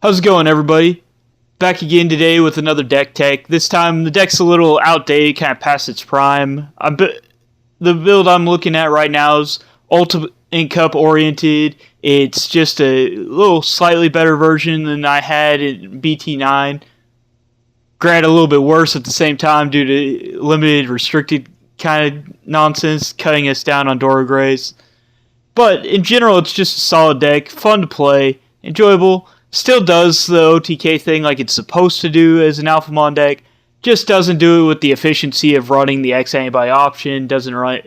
How's it going, everybody? Back again today with another deck tech. This time the deck's a little outdated, kind of past its prime. The build I'm looking at right now is Ultimate Cup oriented. It's just a little slightly better version than I had in BT9. Granted, a little bit worse at the same time due to limited, restricted kind of nonsense, cutting us down on Dorugreys. But in general, it's just a solid deck, fun to play, enjoyable. Still does the OTK thing like it's supposed to do as an Alphamon deck. Just doesn't do it with the efficiency of running the X antibody option. Doesn't run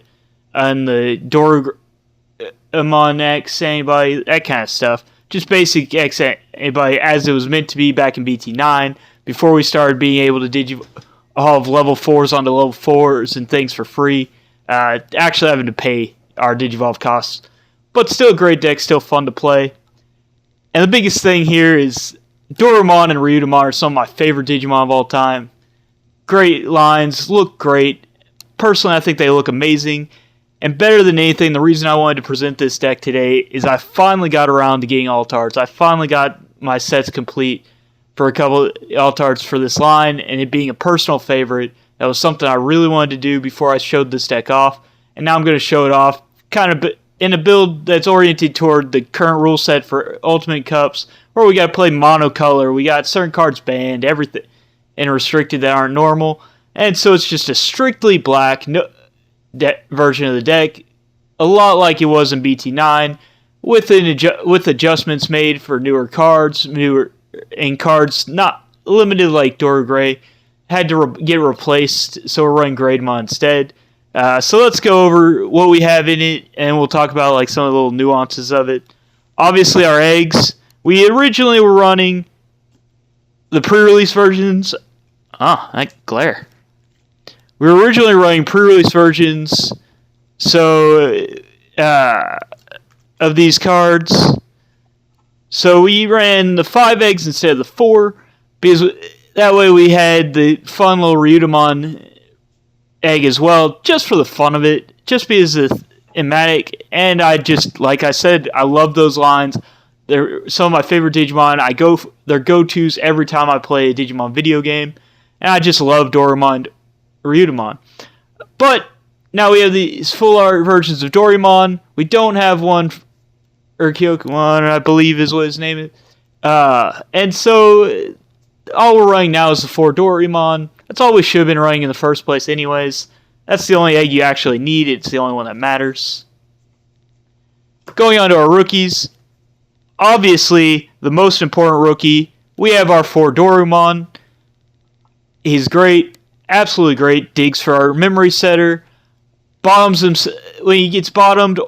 on the Dorumon X antibody, that kind of stuff. Just basic X antibody as it was meant to be back in BT9. Before we started being able to Digivolve level 4s onto level 4s and things for free. Actually having to pay our Digivolve costs. But still a great deck, still fun to play. And the biggest thing here is Dorumon and Ryudamon are some of my favorite Digimon of all time. Great lines, look great. Personally, I think they look amazing. And better than anything, the reason I wanted to present this deck today is I finally got around to getting Altards. I finally got my sets complete for a couple of Altards for this line, and it being a personal favorite. That was something I really wanted to do before I showed this deck off. And now I'm going to show it off kind of in a build that's oriented toward the current rule set for Ultimate Cups, where we got to play monocolor, we got certain cards banned, everything, and restricted that aren't normal, and so it's just a strictly black version of the deck, a lot like it was in BT9, with adjustments made for newer cards, cards not limited like Dorugreymon, had to get replaced, so we're running Grademon instead. So let's go over what we have in it, and we'll talk about like some of the little nuances of it. Obviously, our eggs. We originally were running the pre-release versions. That glare. We were originally running pre-release versions, so of these cards. So we ran the 5 eggs instead of the 4, because that way we had the fun little Ryudamon egg as well, just for the fun of it, just because it's thematic, and I just, like I said, I love those lines. They're some of my favorite Digimon. They're go-tos every time I play a Digimon video game, and I just love Dorimon, Ryudamon. But now we have these full art versions of Dorimon. We don't have one, Urkyokumon, I believe is what his name is. And so all we're running now is the 4 Dorimon. That's all we should have been running in the first place anyways. That's the only egg you actually need. It's the only one that matters. Going on to our rookies. Obviously, the most important rookie, we have our 4 Dorumon. He's great. Absolutely great. Digs for our memory setter. Bottoms him when he gets bottomed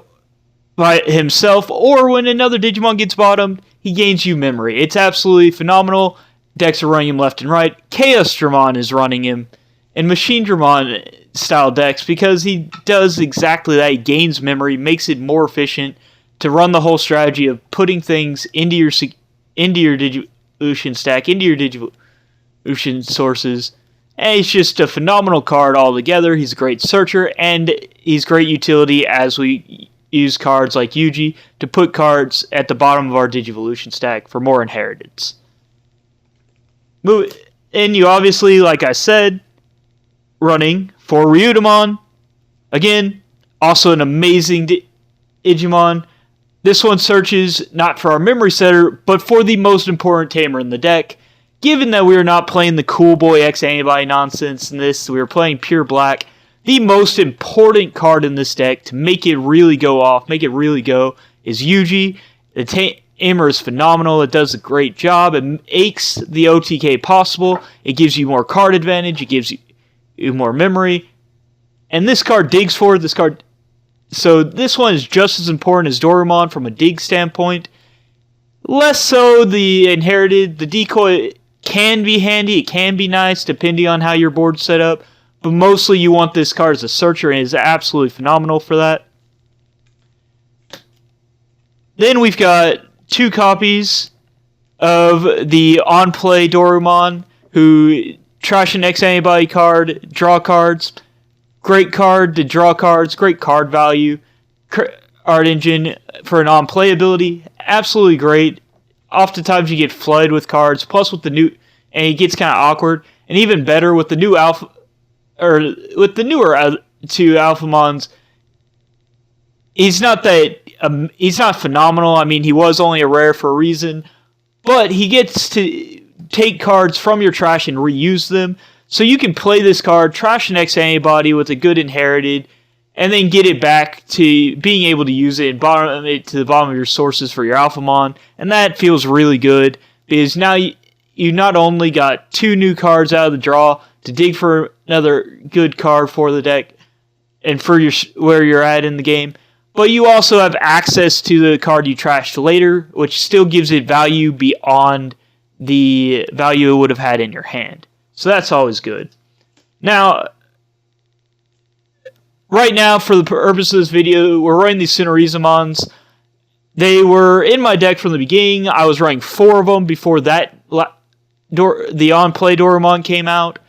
by himself, or when another Digimon gets bottomed, he gains you memory. It's absolutely phenomenal. Decks are running him left and right. Chaos Dramon is running him in Machine Dramon style decks because he does exactly that. He gains memory, makes it more efficient to run the whole strategy of putting things into your Digivolution stack, into your Digivolution sources. And he's just a phenomenal card altogether. He's a great searcher, and he's great utility as we use cards like Yuji to put cards at the bottom of our Digivolution stack for more inheritance. And you obviously, like I said, running for Ryudamon. Again, also an amazing Digimon. This one searches not for our memory setter, but for the most important tamer in the deck. Given that we are not playing the Cool Boy X antibody nonsense in this, we are playing pure black. The most important card in this deck to make it really go off, make it really go, is Yuji. The tamer is phenomenal. It does a great job. It makes the OTK possible. It gives you more card advantage. It gives you more memory. And this card digs for this card. So this one is just as important as Dorumon from a dig standpoint. Less so the inherited. The decoy can be handy. It can be nice depending on how your board's set up. But mostly you want this card as a searcher, and it is absolutely phenomenal for that. Then we've got 2 copies of the on-play Dorumon, who trash an X antibody card, draw cards. Great card to draw cards, great card value. Art engine for an on-play ability, absolutely great. oftentimes you get flooded with cards. Plus with the new, and it gets kind of awkward. And even better with the new alpha, or with the newer two Alphamons, he's not phenomenal. I mean, he was only a rare for a reason, but he gets to take cards from your trash and reuse them. So you can play this card, trash the next antibody with a good inherited, and then get it back to being able to use it and bottom it to the bottom of your sources for your Alphamon, and that feels really good because now you not only got 2 new cards out of the draw to dig for another good card for the deck and for your where you're at in the game, but you also have access to the card you trashed later, which still gives it value beyond the value it would have had in your hand. So that's always good. Now, right now, for the purpose of this video, we're running these Sunarizamons. They were in my deck from the beginning. I was running 4 of them before that the on-play Dorumon came out.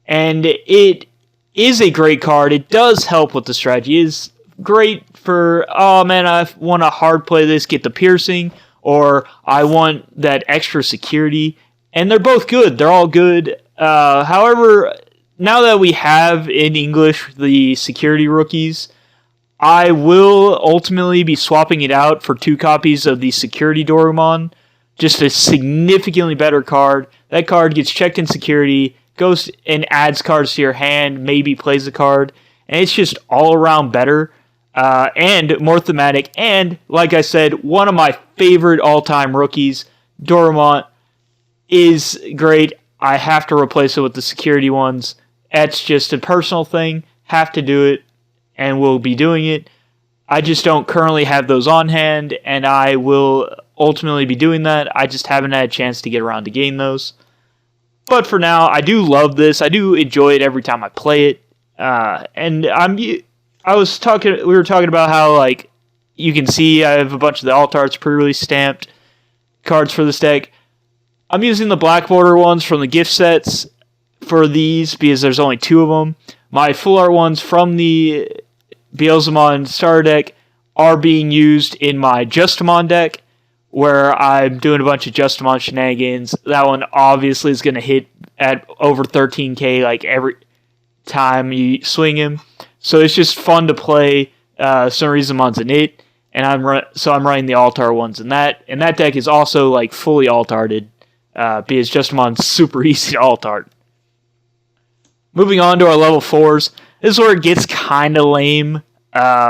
And it is a great card. It does help with the strategy. It is great for, oh man, I want to hard play this, get the piercing, or I want that extra security. And they're both good. They're all good. However, now that we have in English the security rookies, I will ultimately be swapping it out for 2 copies of the security Dorumon. Just a significantly better card. That card gets checked in security, goes and adds cards to your hand, maybe plays a card, and it's just all around better and more thematic. And like I said, one of my favorite all-time rookies, Dorumon, is great. I have to replace it with the security ones. That's just a personal thing. Have to do it, and will be doing it. I just don't currently have those on hand, and I will ultimately be doing that. I just haven't had a chance to get around to getting those. But for now, I do love this. I do enjoy it every time I play it. And we were talking about how, like, you can see I have a bunch of the alt arts pre-release stamped cards for this deck. I'm using the black border ones from the gift sets for these because there's only 2 of them. My full art ones from the Beelzemon starter deck are being used in my Justamon deck, where I'm doing a bunch of Justamon shenanigans. That one obviously is going to hit at over 13k like every time you swing him. So it's just fun to play Sunarizamon's in it, and I'm running the alt art ones in that. And that deck is also like fully alt arted because Justamon's super easy to alt art. Moving on to our level 4s. This is where it gets kind of lame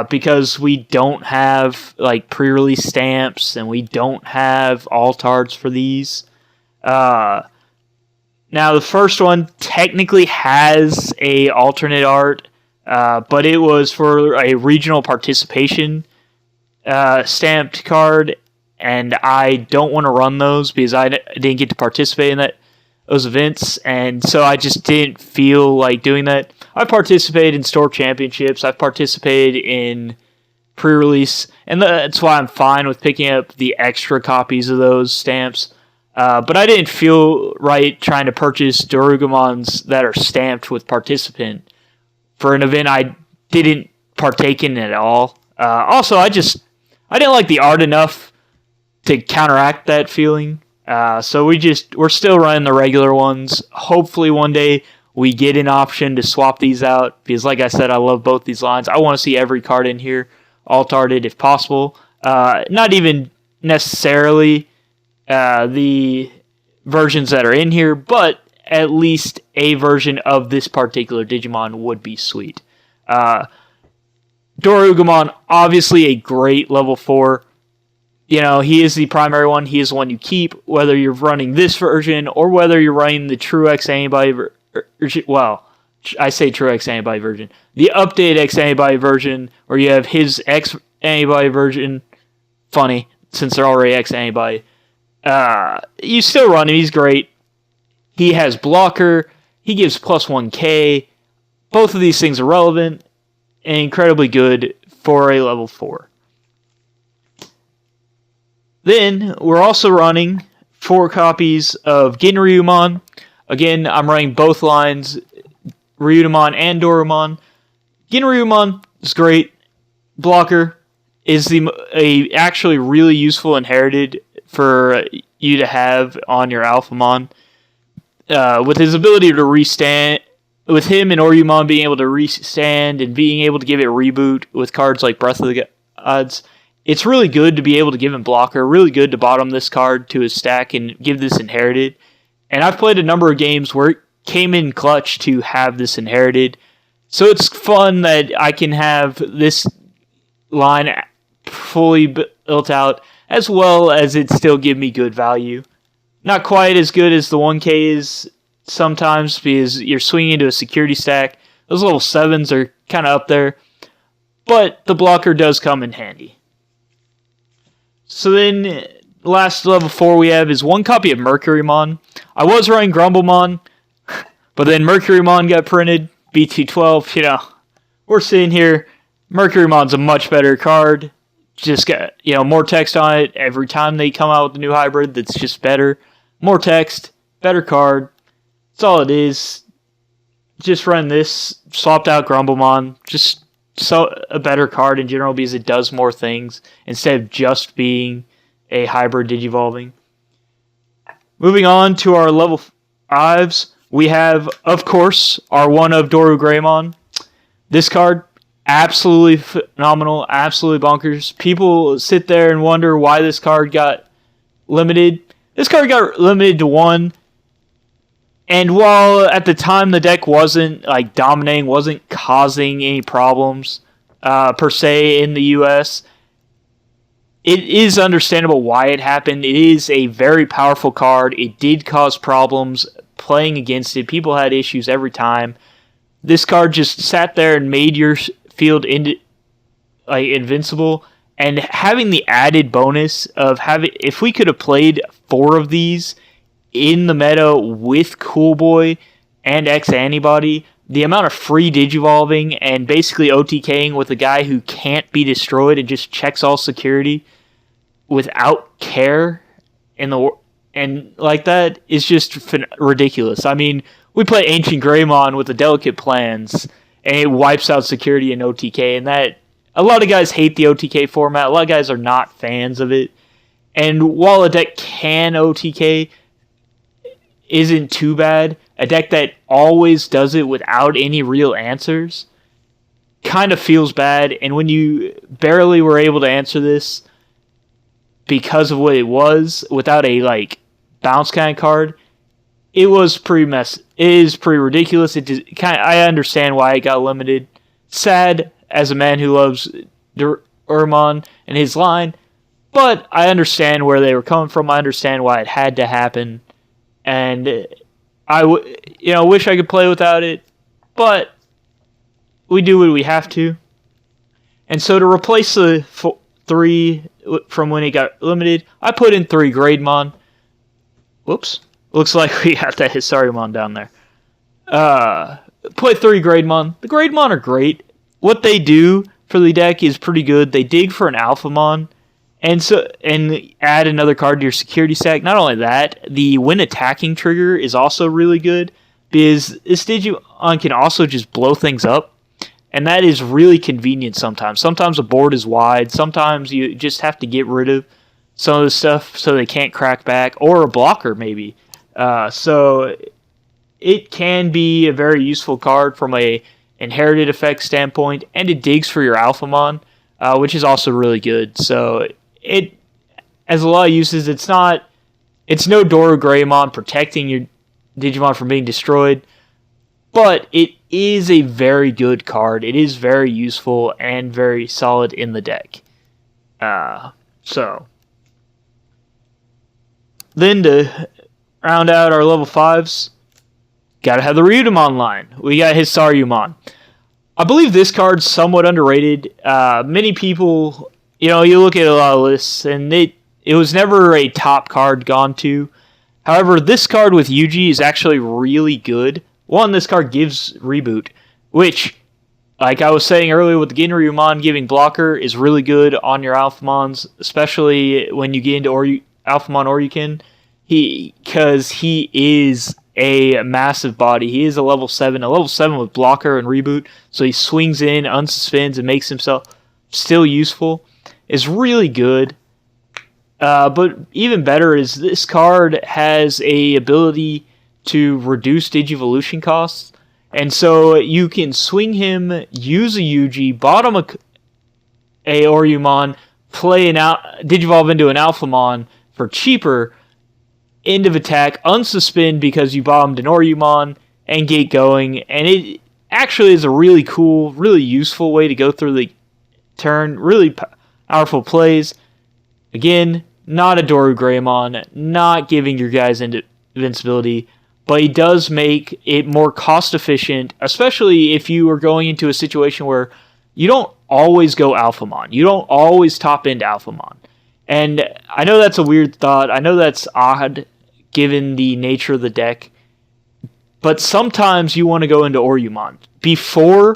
because we don't have like pre-release stamps and we don't have alt arts for these. Now the first one technically has a alternate art, but it was for a regional participation stamped card, and I don't want to run those because I didn't get to participate in those events, and so I just didn't feel like doing that. I've participated in store championships. I've participated in pre-release, and that's why I'm fine with picking up the extra copies of those stamps. But I didn't feel right trying to purchase Dorugamons that are stamped with participant for an event I didn't partake in at all. Also, I didn't like the art enough to counteract that feeling. So we're still running the regular ones. Hopefully one day we get an option to swap these out, because like I said, I love both these lines. I want to see every card in here alt-arted if possible. Not even necessarily the versions that are in here, but at least a version of this particular Digimon would be sweet. Dorugamon, obviously a great level 4. You know, he is the primary one. He is the one you keep, whether you're running this version or whether you're running the True X Antibody version. Well, I say True X Antibody version. The updated X Antibody version, where you have his X Antibody version. Funny, since they're already X Antibody. You still run him. He's great. He has blocker. He gives plus 1k. Both of these things are relevant and incredibly good for a level 4. Then, we're also running 4 copies of Ginryumon. Again, I'm running both lines, Ryudamon and Dorumon. Ginryumon is great. Blocker is a actually really useful inherited for you to have on your Alphamon. With his ability to restand, with him and Ouryumon being able to restand and being able to give it a reboot with cards like Breath of the Gods, it's really good to be able to give him blocker, really good to bottom this card to his stack and give this inherited. And I've played a number of games where it came in clutch to have this inherited. So it's fun that I can have this line fully built out, as well as it still give me good value. Not quite as good as the 1K is sometimes, because you're swinging into a security stack. Those level 7s are kind of up there, but the blocker does come in handy. So then, last level 4 we have is one copy of Mercurymon. I was running Grumblemon, but then Mercurymon got printed, BT12, we're sitting here. Mercurymon's a much better card. Just got, more text on it every time they come out with a new hybrid that's just better. More text, better card. That's all it is. Just run this, swapped out Grumblemon. Just a better card in general because it does more things instead of just being a hybrid Digivolving. Moving on to our level 5s, we have, of course, our one of Dorugreymon. This card, absolutely phenomenal, absolutely bonkers. People sit there and wonder why this card got limited. This card got limited to 1. And while at the time the deck wasn't dominating, wasn't causing any problems per se in the US, it is understandable why it happened. It is a very powerful card. It did cause problems playing against it. People had issues every time. This card just sat there and made your field invincible. And having the added bonus of if we could have played 4 of these in the meta with Cool Boy and X Antibody, the amount of free Digivolving and basically OTKing with a guy who can't be destroyed and just checks all security without care and like that is just ridiculous. I mean, we play Ancient Greymon with the Delicate Plans and it wipes out security in OTK, and that a lot of guys hate the OTK format. A lot of guys are not fans of it. And while a deck can OTK isn't too bad, a deck that always does it without any real answers kind of feels bad. And when you barely were able to answer this because of what it was, without a bounce kind of card, it was pretty It is pretty ridiculous. I understand why it got limited. Sad as a man who loves Dorumon and his line, but I understand where they were coming from. I understand why it had to happen, and I wish I could play without it, but we do what we have to. And so to replace the 3 from when it got limited, I put in 3 Grademon. Whoops. Looks like we got that Hisaryumon down there. Play 3 Grademon. The Grademon are great. What they do for the deck is pretty good. They dig for an Alphamon and add another card to your security stack. Not only that, the when attacking trigger is also really good because this Digimon can also just blow things up. And that is really convenient sometimes. Sometimes a board is wide. Sometimes you just have to get rid of some of the stuff so they can't crack back. Or a blocker maybe. So it can be a very useful card from a inherited effect standpoint, and it digs for your Alphamon, which is also really good. So it has a lot of uses. It's no Dorugreymon protecting your Digimon from being destroyed, but it is a very good card. It is very useful and very solid in the deck. So then to round out our level 5s, gotta have the Ryudamon line. We got Hisaryumon. I believe this card's somewhat underrated. Many people, you look at a lot of lists, and it was never a top card gone to. However, this card with Yuji is actually really good. One, this card gives reboot, which, like I was saying earlier with the Ginryumon giving blocker, is really good on your Alphamons, especially when you get into Alphamon Ouryuken. Because he is a massive body. He is a level 7 with blocker and reboot, so he swings in, unsuspends, and makes himself still useful. Is really good. But even better is this card has a ability to reduce Digivolution costs. And so you can swing him, use a Yuji, bottom a Ouryumon, play Digivolve into an Alphamon for cheaper, end of attack, unsuspend because you bombed an Ouryumon, and get going. And it actually is a really cool, really useful way to go through the turn. Really powerful plays. Again, not a Dorugreymon, not giving your guys invincibility, but he does make it more cost efficient, especially if you are going into a situation where you don't always go Alphamon. You don't always top into Alphamon. And I know that's a weird thought. I know that's odd given the nature of the deck. But sometimes you want to go into Ouryumon. Before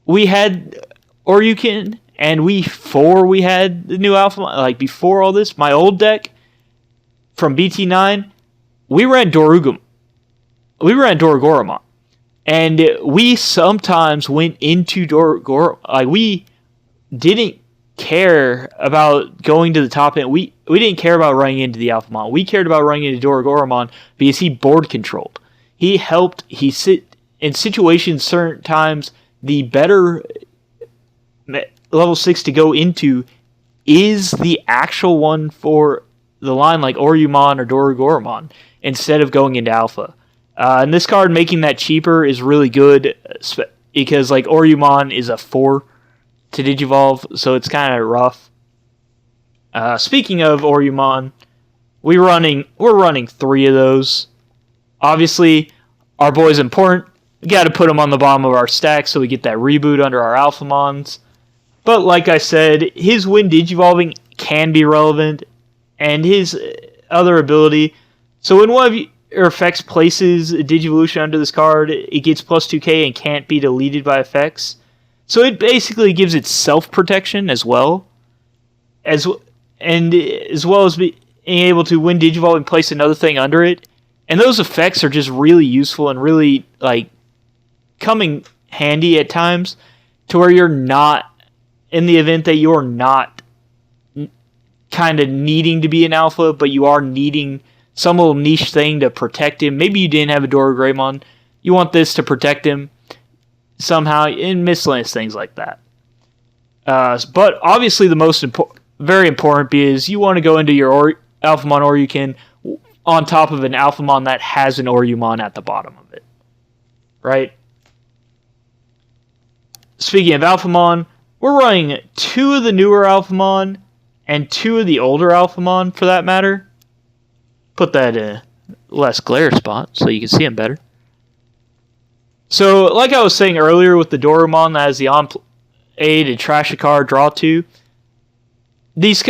we had Ouryuken, and before we had the new Alphamon, like before all this, my old deck from BT9, we ran Dorugreymon. We ran Dorugreymon. And we sometimes went into Dorugreymon. Like, we didn't care about going to the top end. We didn't care about running into the Alphamon. We cared about running into Dorugreymon because he board controlled. He helped. He sit in situations, certain times, the better level 6 to go into is the actual one for the line, like Ouryumon or Dorugreymon, instead of going into Alpha. And this card making that cheaper is really good because like Ouryumon is a 4 to Digivolve, so it's kind of rough. Speaking of Ouryumon, we're running 3 of those. Obviously, our boy's important. We got to put him on the bottom of our stack so we get that reboot under our Alphamons. But like I said, his Wind Digivolving can be relevant, and his other ability. So when one of your effects places a Digivolution under this card, it gets plus 2k and can't be deleted by effects. So it basically gives it self-protection as well. As well as being able to Wind Digivolve and place another thing under it. And those effects are just really useful and really like coming handy at times to where you're not, in the event that you're not kind of needing to be an alpha, but you are needing some little niche thing to protect him. Maybe you didn't have a Dorugreymon. You want this to protect him somehow in miscellaneous things like that. But obviously the very important is you want to go into your Alphamon Ouryuken on top of an Alphamon that has an Ouryumon at the bottom of it. Right? Speaking of Alphamon, we're running 2 of the newer Alphamon and 2 of the older Alphamon for that matter. Put that in a less glare spot so you can see them better. So, like I was saying earlier with the Dorumon that has the on-play to trash a card, draw 2, these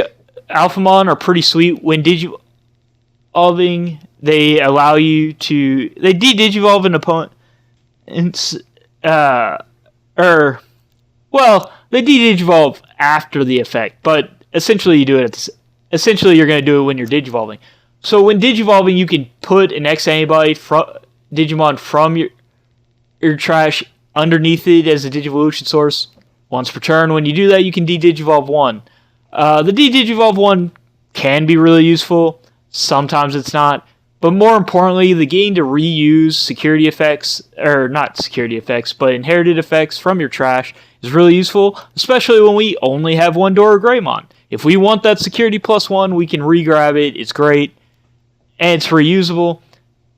Alphamon are pretty sweet. When Digivolving, they allow you to... They de-Digivolve an opponent... they de-Digivolve after the effect, but essentially you do it essentially you're going to do it when you're Digivolving. So when Digivolving, you can put an X-Antibody Digimon from your trash underneath it as a Digivolution source once per turn. When you do that, you can de-Digivolve 1. The de-Digivolve 1 can be really useful. Sometimes it's not. But more importantly, the getting to reuse security effects, or not security effects, but inherited effects from your trash is really useful, especially when we only have one Dorugreymon. If we want that security +1, we can re-grab it. It's great. And it's reusable.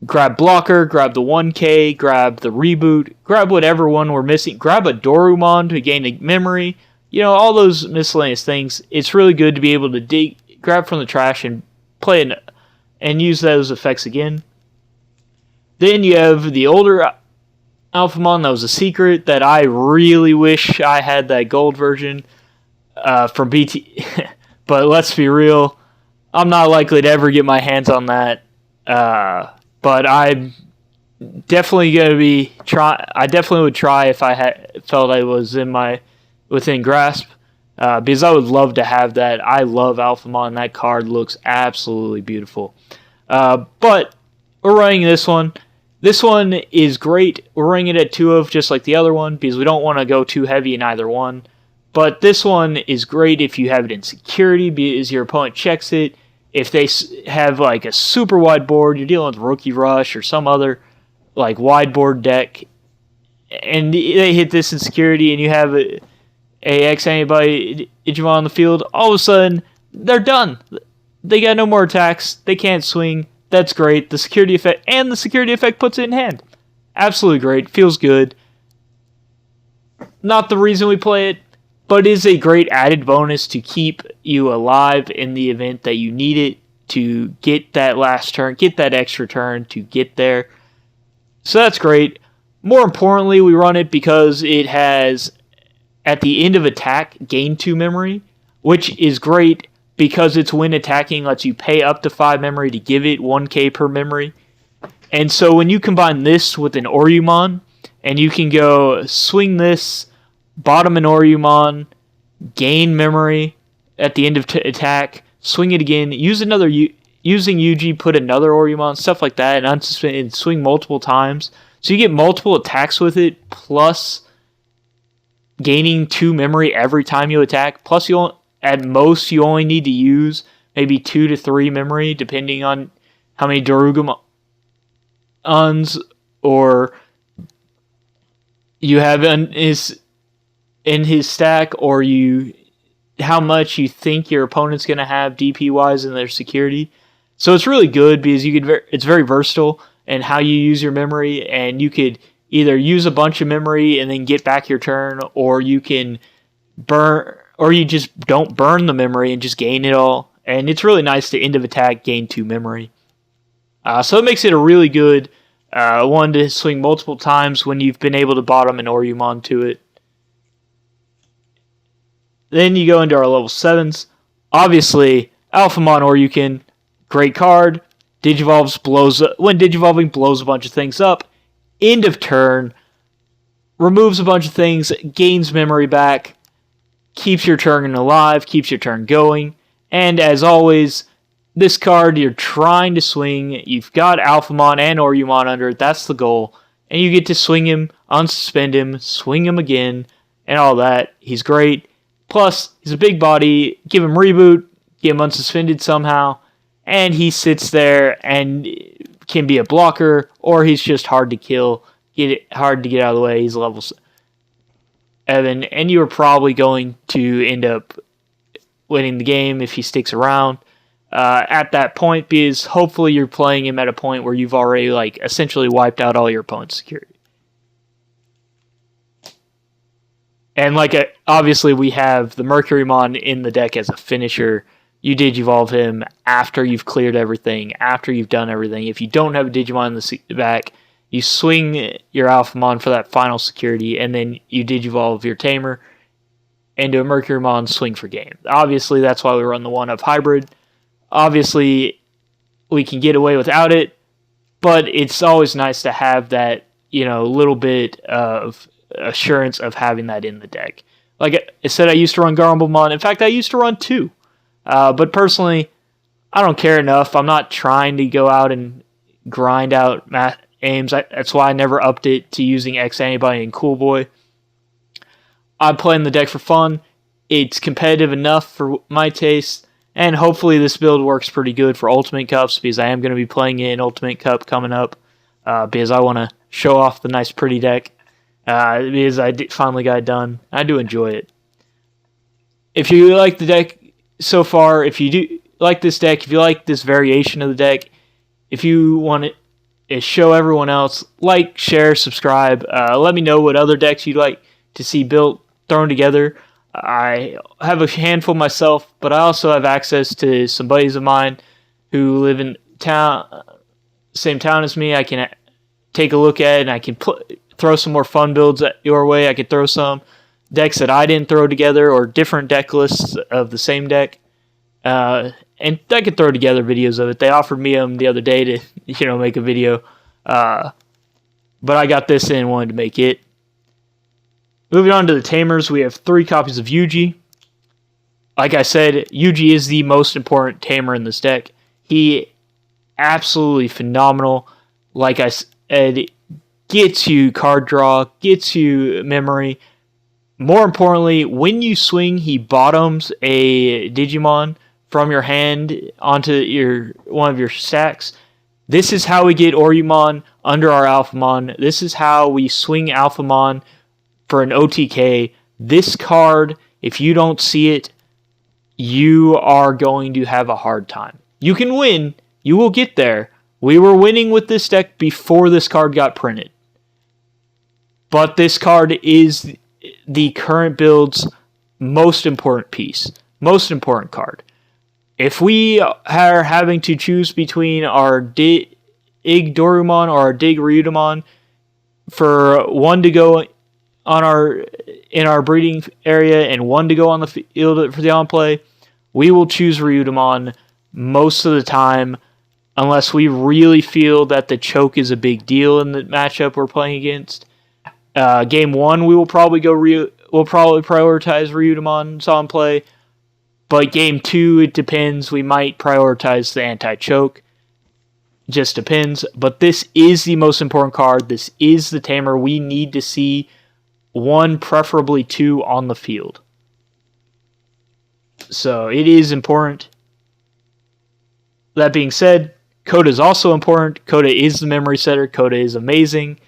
Grab Blocker, grab the 1K, grab the Reboot, grab whatever one we're missing. Grab a Dorumon to gain a memory. You know, all those miscellaneous things. It's really good to be able to grab from the trash and play and use those effects again. Then you have the older Alphamon that was a secret that I really wish I had that gold version from BT. But let's be real, I'm not likely to ever get my hands on that. But I'm definitely going to be I definitely would try if I felt I was within grasp. Because I would love to have that. I love Alphamon. That card looks absolutely beautiful. But we're running this one. This one is great. We're running it at 2 of just like the other one because we don't want to go too heavy in either one. But this one is great if you have it in security because your opponent checks it. If they have like a super wide board, you're dealing with Rookie Rush or some other like wide board deck, and they hit this in security, and you have a X anybody Digimon on the field, all of a sudden they're done. They got no more attacks. They can't swing. That's great. The security effect puts it in hand. Absolutely great. Feels good. Not the reason we play it, but it is a great added bonus to keep you alive in the event that you need it to get that last turn, get that extra turn to get there. So that's great. More importantly, we run it because it has, at the end of attack, gain 2 memory, which is great because it's when attacking lets you pay up to 5 memory to give it 1k per memory. And so when you combine this with an Ouryumon, and you can go swing this, bottom an Ouryumon, gain memory at the end of attack, swing it again, using Yuji, put another Ouryumon, stuff like that, and unsuspend and swing multiple times. So you get multiple attacks with it, plus gaining 2 memory every time you attack. Plus, at most, you only need to use maybe 2 to 3 memory, depending on how many Dorugamons or you have in his stack, or how much you think your opponent's going to have DP-wise in their security. So it's really good because it's very versatile in how you use your memory, and you could either use a bunch of memory and then get back your turn, or you can you just don't burn the memory and just gain it all. And it's really nice to end of attack gain 2 memory. So it makes it a really good one to swing multiple times when you've been able to bottom an Ouryumon to it. Then you go into our level 7s. Obviously, Alphamon Ouryuken, great card. When Digivolving blows a bunch of things up. End of turn, removes a bunch of things, gains memory back, keeps your turn alive, keeps your turn going. And as always, this card you're trying to swing. You've got Alphamon and Ouryumon under it. That's the goal. And you get to swing him, unsuspend him, swing him again, and all that. He's great. Plus, he's a big body. Give him reboot, get him unsuspended somehow, and he sits there and can be a blocker, or he's just hard to kill, hard to get out of the way. He's level 7, and you are probably going to end up winning the game if he sticks around at that point, because hopefully you're playing him at a point where you've already essentially wiped out all your opponent's security. And obviously we have the Mercurymon in the deck as a finisher. You Digivolve him after you've cleared everything, after you've done everything. If you don't have a Digimon in the back, you swing your Alphamon for that final security, and then you Digivolve your Tamer into a Mercurymon, swing for game. Obviously, that's why we run the 1-of hybrid. Obviously, we can get away without it, but it's always nice to have that, little bit of assurance of having that in the deck. Like I said, I used to run Garamblemon. In fact, I used to run 2. But personally, I don't care enough. I'm not trying to go out and grind out math aims. That's why I never upped it to using X Antibody and Cool Boy. I'm playing the deck for fun. It's competitive enough for my taste, and hopefully this build works pretty good for Ultimate Cups, because I am going to be playing it in Ultimate Cup coming up, because I want to show off the nice pretty deck, because I finally got it done. I do enjoy it. If you like the deck so far, if you do like this deck, if you like this variation of the deck, if you want to show everyone else, share, subscribe, let me know what other decks you'd like to see built, thrown together. I have a handful myself, but I also have access to some buddies of mine who live in same town as me. I can take a look at it, and I can throw some more fun builds your way. I could throw some decks that I didn't throw together, or different deck lists of the same deck. And I could throw together videos of it. They offered me them the other day to, make a video. But I got this in and wanted to make it. Moving on to the Tamers, we have 3 copies of Yuji. Like I said, Yuji is the most important Tamer in this deck. He absolutely phenomenal. Like I said, gets you card draw, gets you memory, More importantly, when you swing, he bottoms a Digimon from your hand onto one of your stacks. This is how we get Ouryumon under our Alphamon. This is how we swing Alphamon for an OTK. This card, if you don't see it, you are going to have a hard time. You can win. You will get there. We were winning with this deck before this card got printed. But this card is the current build's most important piece. Most important card. If we are having to choose between our Dig Dorumon or our Dig Ryudamon for one to go in our breeding area and one to go on the field for the on play, we will choose Ryudamon most of the time, unless we really feel that the choke is a big deal in the matchup we're playing against. Game 1, we'll probably prioritize Ryudamon's on play, but Game 2, it depends. We might prioritize the anti-choke. Just depends. But this is the most important card. This is the tamer. We need to see 1, preferably 2, on the field. So it is important. That being said, Kota is also important. Kota is the memory setter. Kota is amazing.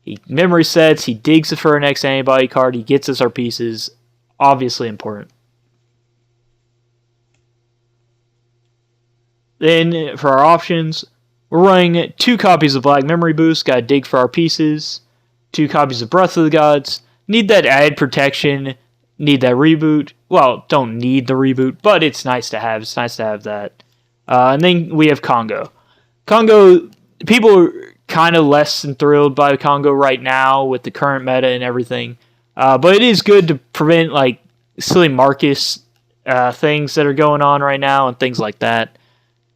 He memory sets. He digs it for our next antibody card. He gets us our pieces. Obviously important. Then for our options, we're running 2 copies of Black Memory Boost. Got to dig for our pieces. 2 copies of Breath of the Gods. Need that added protection. Need that reboot. Well, don't need the reboot, but it's nice to have. It's nice to have that. And then we have Kongou. Kongou, people are kind of less than thrilled by Kongou right now with the current meta and everything. But it is good to prevent like silly Marcus things that are going on right now and things like that.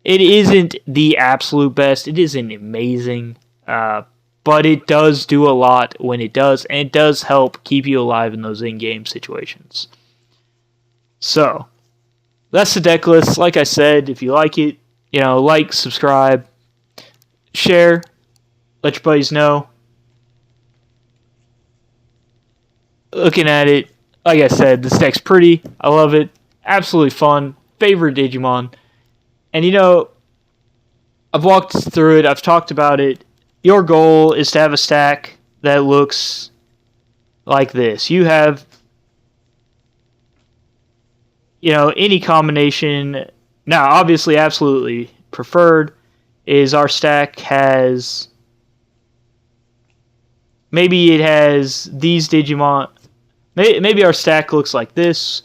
It isn't the absolute best. It isn't amazing. But it does do a lot when it does. And it does help keep you alive in those in-game situations. So, that's the deck list. Like I said, if you like it, like, subscribe, share, let your buddies know. Looking at it, like I said, this deck's pretty. I love it. Absolutely fun. Favorite Digimon. And I've walked through it. I've talked about it. Your goal is to have a stack that looks like this. You have, any combination. Now, obviously, absolutely preferred is our stack has, maybe it has these Digimon. Maybe our stack looks like this.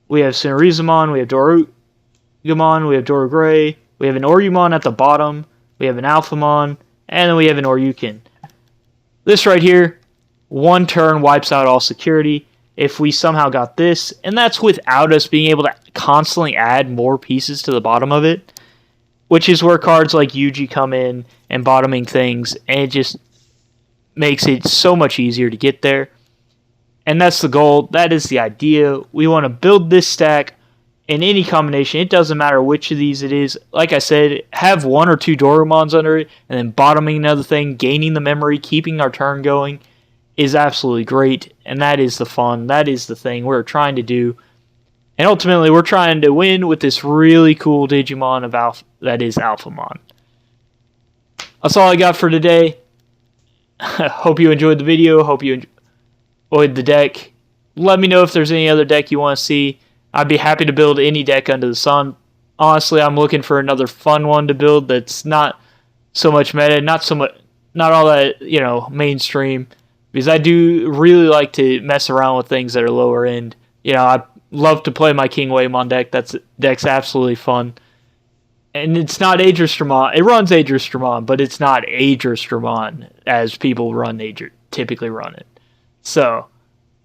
We have Sunarizamon, we have Dorugamon, we have Dorugreymon, we have an Ouryumon at the bottom, we have an Alphamon, and then we have an Ouryuken. This right here, 1 turn wipes out all security. If we somehow got this, and that's without us being able to constantly add more pieces to the bottom of it, which is where cards like Yuji come in and bottoming things, and it just makes it so much easier to get there. And that's the goal. That is the idea. We want to build this stack in any combination. It doesn't matter which of these it is. Like I said, have 1 or 2 Dorumons under it, and then bottoming another thing, gaining the memory, keeping our turn going is absolutely great. And that is the fun. That is the thing we're trying to do. And ultimately, we're trying to win with this really cool Digimon that is Alphamon. That's all I got for today. Hope you enjoyed the video. Hope you enjoyed the deck. Let me know if there's any other deck you want to see. I'd be happy to build any deck under the sun. Honestly, I'm looking for another fun one to build that's not so much meta, not all that, mainstream. Because I do really like to mess around with things that are lower end. I love to play my King Waymon deck. Deck's absolutely fun. And it's not Adrestramon. It runs Adrestramon, but it's not Adrestramon as people typically run it. So,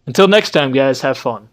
until next time, guys, have fun.